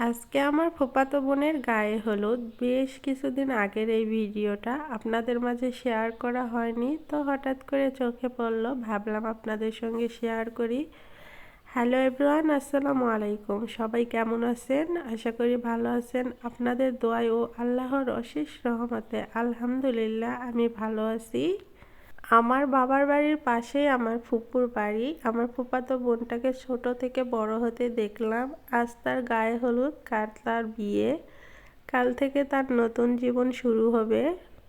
আজকে আমার ফুফাতো বোনের গায়ে হলুদ। বেশ কিছুদিন আগের এই ভিডিওটা আপনাদের মাঝে শেয়ার করা হয়নি, তো হঠাৎ করে চোখে পড়লো, ভাবলাম আপনাদের সঙ্গে শেয়ার করি। হ্যালো এভরিওয়ান, আসসালামু আলাইকুম। সবাই কেমন আছেন? আশা করি ভালো আছেন। আপনাদের দোয়ায় ও আল্লাহর অশেষ রহমতে আলহামদুলিল্লাহ আমি ভালো আছি। আমার বাবার বাড়ির পাশেই আমার ফুপুর বাড়ি। আমার ফুফাতো বোনটাকে ছোট থেকে বড় হতে দেখলাম। আজ তার গায়ে হলুদ, কাল তার বিয়ে, কাল থেকে তার নতুন জীবন শুরু হবে।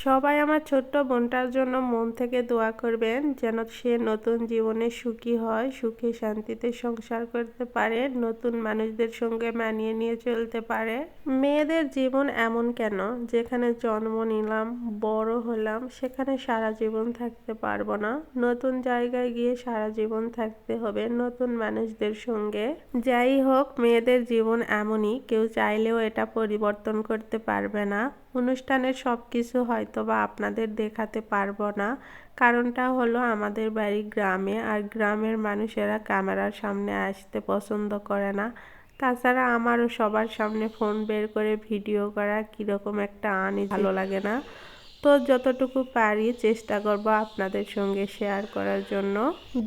সবাই আমার ছোট্ট বোনটার জন্য মন থেকে দোয়া করবেন, যেন সে নতুন জীবনে সুখী হয়, সুখে শান্তিতে সংসার করতে পারে, নতুন মানুষদের সঙ্গে মানিয়ে নিয়ে চলতে পারে। মেয়েদের জীবন এমন কেন, যেখানে জন্ম নিলাম, বড় হলাম, সেখানে সারা জীবন থাকতে পারবো না? নতুন জায়গায় গিয়ে সারা জীবন থাকতে হবে নতুন মানুষদের সঙ্গে। যাই হোক, মেয়েদের জীবন এমনই, কেউ চাইলেও এটা পরিবর্তন করতে পারবে না। অনুষ্ঠানের সব কিছু হয়তো বা আপনাদের দেখাতে পারবো না, কারণটা হলো আমাদের বাড়ি গ্রামে, আর গ্রামের মানুষেরা ক্যামেরার সামনে আসতে পছন্দ করে না। তাছাড়া আমারও সবার সামনে ফোন বের করে ভিডিও করা কীরকম একটা ভালো লাগে না। তো যতটুকু পারি চেষ্টা করব আপনাদের সঙ্গে শেয়ার করার জন্য।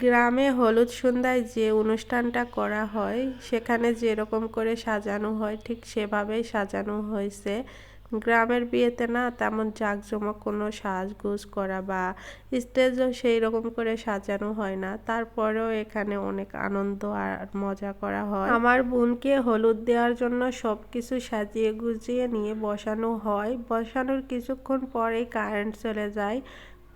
গ্রামে হলুদ সন্ধ্যায় যে অনুষ্ঠানটা করা হয়, সেখানে যেরকম করে সাজানো হয় ঠিক সেভাবেই সাজানো হয়েছে। গ্রামের বিয়েতে না তেমন জাঁকজমক কোনো সাজগোজ করা বা স্টেজও সেই রকম করে সাজানো হয় না, তারপরেও এখানে অনেক আনন্দ আর মজা করা হয়। আমার বোনকে হলুদ দেওয়ার জন্য সব কিছু সাজিয়ে গুজিয়ে নিয়ে বসানো হয়। বসানোর কিছুক্ষণ পরেই কারেন্ট চলে যায়।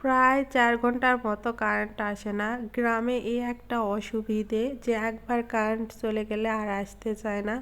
প্রায় 4 ঘন্টার মতো কারেন্ট আসে না। গ্রামে এই একটা অসুবিধে যে একবার কারেন্ট চলে গেলে আর আসতে চায় না।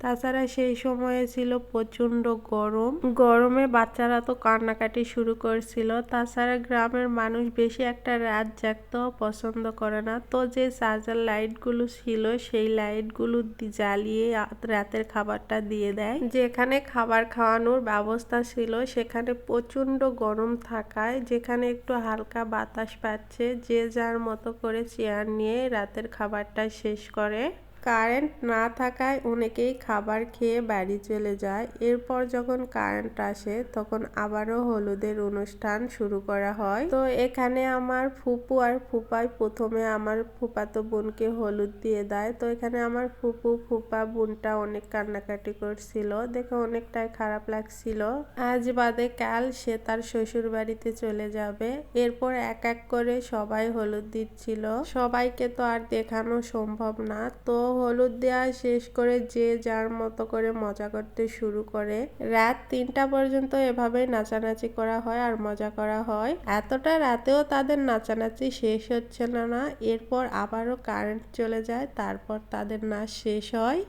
তাছাড়া সেই সময়ে ছিল প্রচণ্ড গরম, গরমে বাচ্চারা তো কান্নাকাটি শুরু করছিল। তাছাড়া গ্রামের মানুষ বেশি একটা রাত জাগতেও পছন্দ করে না, তো যে চার্জার লাইটগুলো ছিল সেই লাইটগুলো জ্বালিয়ে রাতের খাবারটা দিয়ে দেয়। যেখানে খাবার খাওয়ানোর ব্যবস্থা ছিল সেখানে প্রচণ্ড গরম থাকায়, যেখানে একটু হালকা বাতাস পাচ্ছে, যে যার মতো করে চেয়ার নিয়ে রাতের খাবারটা শেষ করে। কারেন্ট না থাকায় অনেকেই খাবার খেয়ে বাড়ি চলে যায়। এরপর যখন কারেন্ট আসে তখন আবারও হলুদের অনুষ্ঠান শুরু করা হয়। তো এখানে আমার ফুপু আর ফুপাই প্রথমে আমার ফুপাতো বোনকে হলুদ দিয়ে দেয়। তো এখানে আমার ফুপু ফুপা বোনটা অনেক কান্নাকাটি করছিল, দেখে অনেকটাই খারাপ লাগছিল। আজ বাদে কাল সে তার শ্বশুর বাড়িতে চলে যাবে। এরপর এক এক করে সবাই হলুদ দিচ্ছিল। সবাইকে তো আর দেখানো সম্ভব না, তো হলুদ দেওয়া শেষ করে যে যার মতো করে মজা করতে শুরু করে। রাত 3টা পর্যন্ত এভাবেই নাচানাচি করা হয় আর মজা করা হয়। এতটা রাতেও তাদের নাচানাচি শেষ হচ্ছে না। এরপর আবারও কারেন্ট চলে যায়, তারপর তাদের নাচ শেষ হয়।